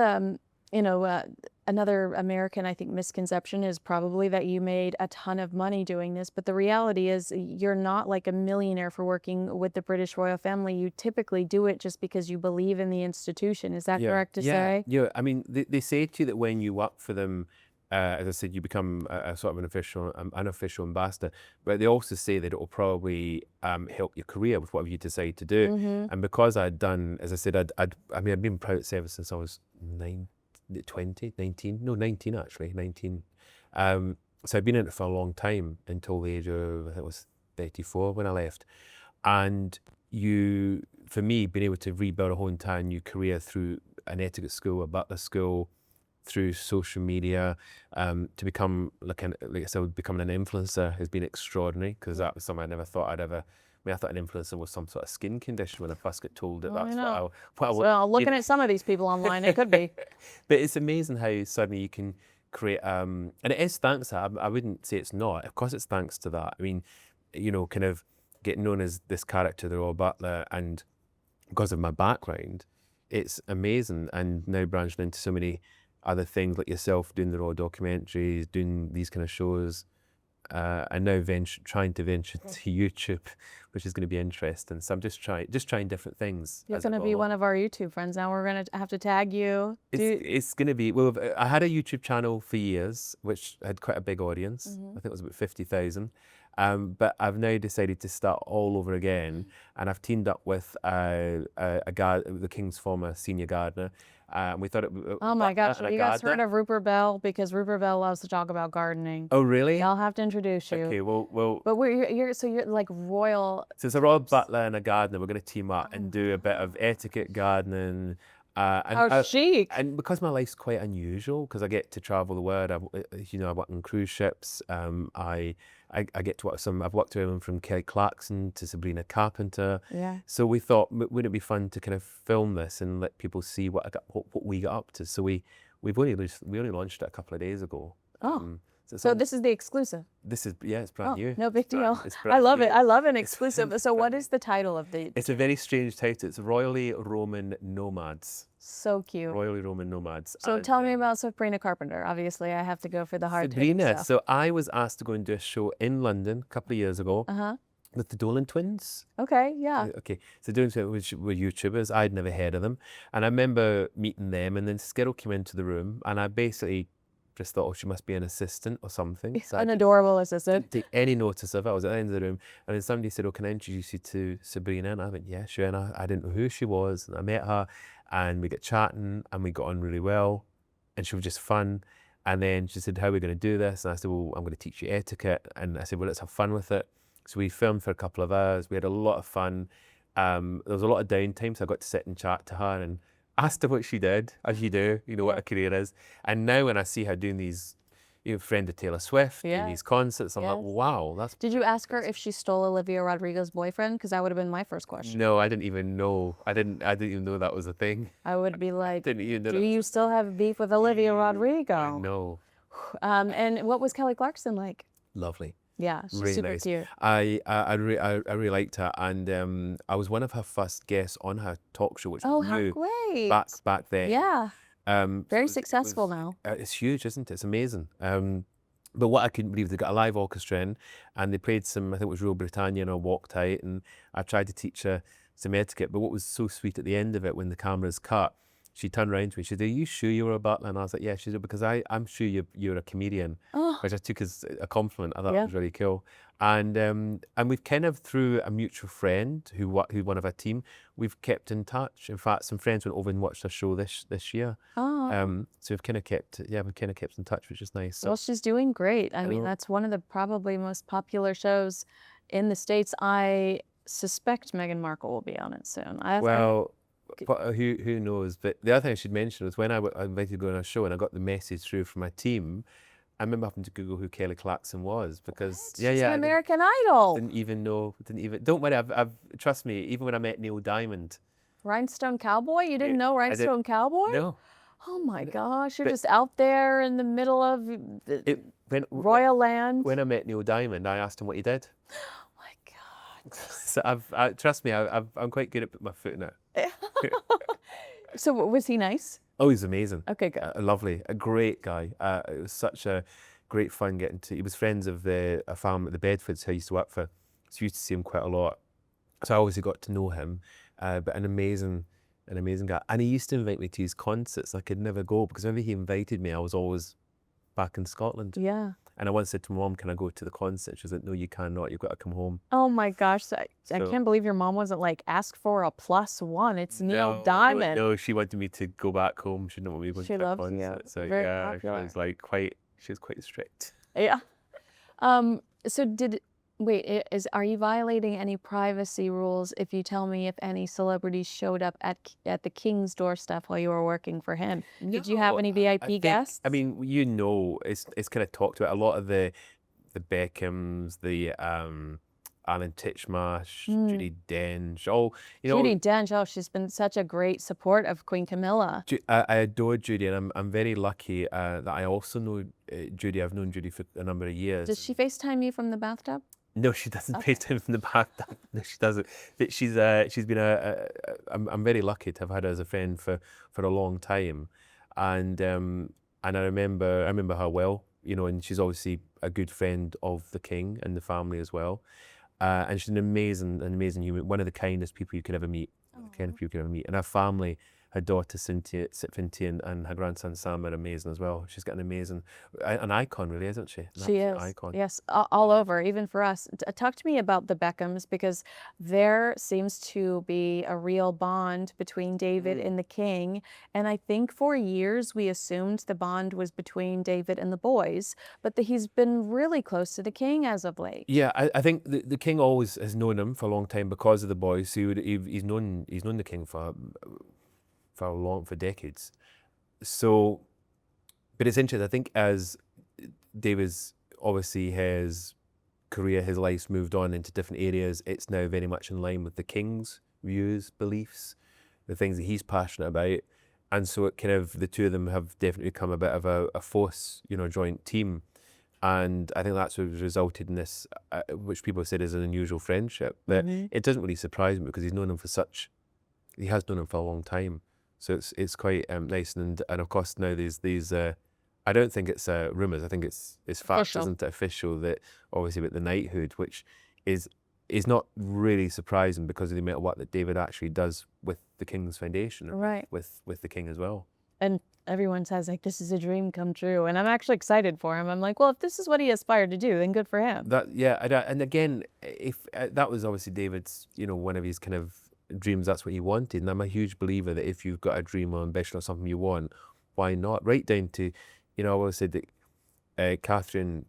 A: another American, I think, misconception is probably that you made a ton of money doing this, but the reality is you're not like a millionaire for working with the British royal family. You typically do it just because you believe in the institution. Is that correct to say?
B: Yeah, I mean, they say to you that when you work for them, as I said, you become a sort of an unofficial ambassador, but they also say that it will probably help your career with whatever you decide to do. And because I'd done, as I said, I'd been in private service since I was 19 actually. So I'd been in it for a long time until the age of, I think it was 34 when I left. And for me, being able to rebuild a whole entire new career through an etiquette school, a butler school, through social media, to become, like I said, becoming an influencer has been extraordinary, because that was something I never thought I'd ever. I thought an influencer was some sort of skin condition when I first got told that that's what I
A: well, looking at some of these people online, it could be.
B: But it's amazing how suddenly you can create, and it is thanks to that. I wouldn't say it's not. Of course it's thanks to that. I mean, kind of getting known as this character, the Royal Butler, and because of my background, it's amazing. And now branching into so many other things like yourself, doing the Royal documentaries, doing these kind of shows, and now trying to venture to YouTube, which is going to be interesting. So I'm just trying different things.
A: You're going to be one of our YouTube friends now. We're going to have to tag you.
B: It's going to be, well, I had a YouTube channel for years, which had quite a big audience. I think it was about 50,000. But I've now decided to start all over again, and I've teamed up with the King's former senior gardener. We thought
A: oh my gosh, have you guys heard of Rupert Bell? Because Rupert Bell loves to talk about gardening.
B: Oh really?
A: I'll have to introduce you.
B: Okay, well.
A: But you're like royal.
B: So it's a royal butler and a gardener. We're going to team up and do a bit of etiquette gardening.
A: Chic!
B: And because my life's quite unusual, because I get to travel the world. I work on cruise ships. I get to work I've worked with everyone from Kelly Clarkson to Sabrina Carpenter.
A: Yeah.
B: So we thought, wouldn't it be fun to kind of film this and let people see what we got up to? So we only launched it a couple of days ago. So, it's
A: So
B: all,
A: this is the exclusive.
B: this is, yeah, it's brand
A: Oh,
B: new.
A: no big deal.
B: It's
A: I
B: brand
A: love
B: new.
A: it. I love an
B: It's
A: exclusive. So what
B: brand
A: is the title of the?
B: It's a very strange title. It's Royally Roman Nomads.
A: So cute.
B: Royally Roman Nomads.
A: So
B: And,
A: tell me about Sabrina Carpenter. Obviously, I have to go for the hard-hitting
B: Sabrina.
A: stuff.
B: So I was asked to go and do a show in London a couple of years ago
A: Uh-huh.
B: with the Dolan twins.
A: Okay, yeah.
B: Okay, so Dolan twins, which were YouTubers. I'd never heard of them. And I remember meeting them, and then Skittle came into the room, and I basically just thought, oh, she must be an assistant or something. So I
A: An
B: didn't
A: adorable assistant.
B: take any notice of it. I was at the end of the room, and then somebody said, oh, can I introduce you to Sabrina? And I went, yeah, sure. And I didn't know who she was, and I met her, and we got chatting, and we got on really well, and she was just fun. And then she said, how are we going to do this? And I said, well, I'm going to teach you etiquette. And I said, well, let's have fun with it. So we filmed for a couple of hours. We had a lot of fun. There was a lot of downtime, so I got to sit and chat to her and asked her what she did, as you do, what her career is. And now when I see her doing these, friend of Taylor Swift, doing these concerts, I'm like, wow, that's...
A: Did you ask her if she stole Olivia Rodrigo's boyfriend? Because that would have been my first question.
B: No, I didn't even know. I didn't even know that was a thing.
A: I would be like,
B: Didn't even know
A: do
B: that.
A: you still have beef with Olivia Rodrigo?
B: No.
A: And what was Kelly Clarkson like?
B: Lovely.
A: Yeah, she's
B: Really
A: super
B: nice.
A: cute.
B: I really liked her, and I was one of her first guests on her talk show, which
A: Oh,
B: was
A: how
B: new
A: great.
B: back then.
A: Yeah,
B: So
A: very
B: it was-
A: successful now.
B: It's huge, isn't it? It's amazing. But what I couldn't believe, they got a live orchestra in, and they played some, I think it was Royal Britannia, and I walked out, and I tried to teach her some etiquette. But what was so sweet at the end of it, when the cameras cut, she turned around to me. She said, "Are you sure you were a butler?" And I was like, "Yeah." She said, "Because I'm sure you're a comedian,"
A: Oh,
B: which I took as a compliment. I thought
A: Yeah.
B: it was really cool. And we've kind of, through a mutual friend who one of our team, we've kept in touch. In fact, some friends went over and watched our show this year.
A: oh.
B: So we've kind of kept in touch, which is nice. So
A: Well, she's doing great. I mean,
B: know.
A: that's one of the probably most popular shows in the States. I suspect Meghan Markle will be on it soon.
B: well, but who knows? But the other thing I should mention was when I was invited to go on a show and I got the message through from my team, I remember having to Google who Kelly Clarkson was because
A: She's an
B: I
A: American Idol.
B: didn't even know. Don't worry, I've trust me. Even when I met Neil Diamond,
A: Rhinestone Cowboy? You didn't know
B: I did-
A: Rhinestone Cowboy?
B: no,
A: Oh my gosh, you're
B: But-
A: just out there in the middle of the royal land.
B: when I met Neil Diamond, I asked him what he did.
A: Oh my God.
B: So trust me, I'm quite good at putting my foot in it.
A: So was he nice?
B: Oh, he's amazing.
A: Okay, good.
B: Lovely, a great guy. It was such a great fun getting to. He was friends of a farm at the Bedfords who I used to work for, so I used to see him quite a lot. So I obviously got to know him, but an amazing guy. And he used to invite me to his concerts. I could never go because whenever he invited me, I was always back in Scotland.
A: Yeah.
B: And I once said to my mom, "Can I go to the concert?" She was like, "No, you cannot. You've got to come home."
A: Oh my gosh, I
B: So-
A: can't believe your mom wasn't like, ask for a +1. It's Neil Diamond.
B: No, she wanted me to go back home. She didn't want me to go
A: She
B: to that
A: loves you.
B: concert. So
A: Very
B: yeah,
A: popular.
B: she was like she was quite strict.
A: Yeah. So are you violating any privacy rules if you tell me if any celebrities showed up at the King's doorstep while you were working for him? Did you have
B: No,
A: any
B: I
A: VIP
B: think-
A: guests?
B: I mean, it's kind of talked about a lot of the Beckhams, the Alan Titchmarsh, Judi Dench, all
A: Judi Dench, oh, she's been such a great support of Queen Camilla.
B: I adore Judy, and I'm very lucky that I also know Judy. I've known Judy for a number of years.
A: Does she FaceTime you from the bathtub?
B: No, she doesn't FaceTime from the bathtub. No, she doesn't. But she's been I'm very lucky to have had her as a friend for a long time, and I remember her well, and she's obviously a good friend of the King and the family as well, and she's an amazing human, one of the kindest people you could ever meet, and her family. Her daughter Cynthia and her grandson Sam are amazing as well. She's got an icon, really, isn't she?
A: She is.
B: Icon.
A: Yes, all over, even for us. Talk to me about the Beckhams, because there seems to be a real bond between David and the King. And I think for years we assumed the bond was between David and the boys, but he's been really close to the King as of late.
B: Yeah, I think the King always has known him for a long time because of the boys. He's known the King for decades. So, but it's interesting. I think as David's obviously his career, his life's moved on into different areas, it's now very much in line with the King's views, beliefs, the things that he's passionate about. And so it kind of, the two of them have definitely become a bit of a force, joint team. And I think that's what resulted in this, which people have said is an unusual friendship. But it doesn't really surprise me because he has known him for a long time. So it's quite nice. And of course now there's these, I don't think it's rumours, I think it's fact,
A: Official.
B: isn't it, official, that obviously with the knighthood, which is not really surprising because of the amount of work that David actually does with the King's Foundation,
A: Right.
B: with the King as well.
A: And everyone says like, this is a dream come true. And I'm actually excited for him. I'm like, well, if this is what he aspired to do, then good for him.
B: And again, if that was obviously David's, one of his kind of dreams, that's what he wanted. And I'm a huge believer that if you've got a dream or ambition or something you want, why not? Right down to, I always said that Catherine,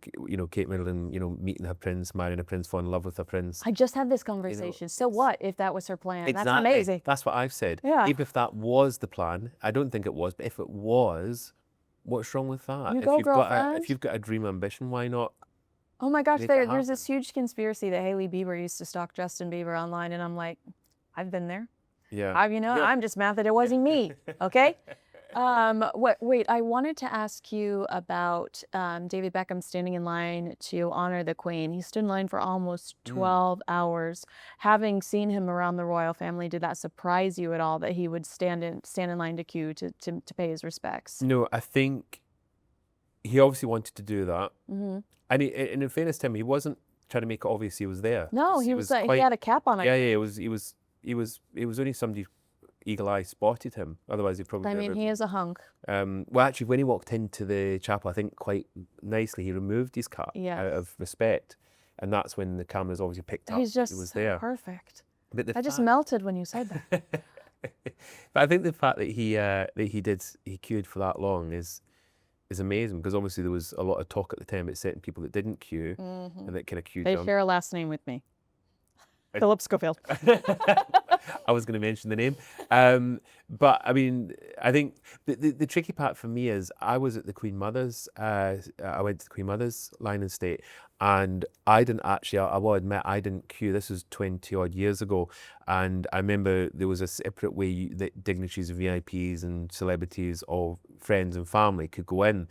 B: Kate Middleton, meeting her prince, marrying a prince, falling in love with a prince.
A: I just had this conversation. So what if that was her plan?
B: Exactly.
A: That's amazing.
B: That's what I've said.
A: Yeah.
B: Even if that was the plan, I don't think it was, but if it was, what's wrong with that?
A: You go, girlfriend.
B: If you've got a dream ambition, why not?
A: Oh my gosh,
B: Make it
A: there's
B: happen.
A: this huge conspiracy that Hailey Bieber used to stalk Justin Bieber online, and I'm like, I've been there.
B: Yeah.
A: I'm just mad that it wasn't me. Okay. Wait, I wanted to ask you about David Beckham standing in line to honor the Queen. He stood in line for almost 12 hours. Having seen him around the royal family, did that surprise you at all that he would stand in line to queue to pay his respects?
B: No, I think he obviously wanted to do that.
A: Mm-hmm.
B: And in fairness to him, he wasn't trying to make it obvious he was there.
A: No, he was he had a cap on.
B: Yeah, it was only somebody eagle eye spotted him. Otherwise, he probably.
A: I mean, he is a hunk.
B: Well, actually, when he walked into the chapel, I think quite nicely he removed his cap out of respect, and that's when the cameras obviously picked up.
A: He's just
B: he was there.
A: Perfect.
B: But
A: I just melted when you said that.
B: But I think the fact that he queued for that long is amazing, because obviously there was a lot of talk at the time about certain people that didn't queue and that kind of queued.
A: They share a last name with me. Philip Schofield.
B: I was going to mention the name. But I mean, I think the tricky part for me is I was at the Queen Mother's, I went to the Queen Mother's line and state, and I didn't actually, I will admit, I didn't queue. This was 20 odd years ago. And I remember there was a separate way that dignitaries and VIPs and celebrities or friends and family could go in.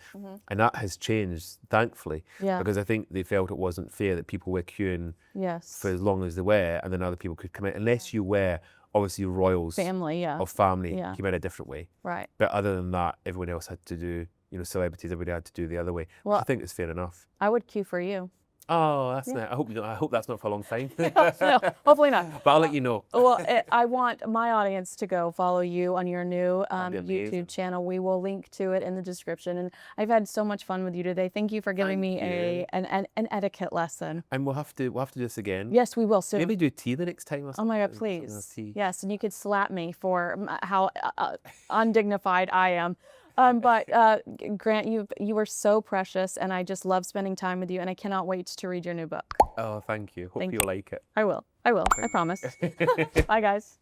B: And that has changed, thankfully, because I think they felt it wasn't fair that people were queuing for as long as they were, and then other people could come in, unless you were obviously royals or family came in a different way.
A: Right.
B: But other than that, everyone else had to do, celebrities, everybody had to do the other way. Well, I think it's fair enough.
A: I would queue for you.
B: Oh, that's nice. I hope that's not for a long time.
A: No, hopefully not.
B: But I'll let you know.
A: Well, I want my audience to go follow you on your new YouTube channel. We will link to it in the description. And I've had so much fun with you today. Thank you for giving me an etiquette lesson.
B: And we'll have to do this again.
A: Yes, we will soon.
B: Maybe do tea the next time.
A: Oh my God, please. Yes, and you could slap me for how undignified I am. But Grant, you were so precious, and I just love spending time with you, and I cannot wait to read your new book.
B: Oh, thank you. Hope you'll like it.
A: I will. I promise. Bye, guys.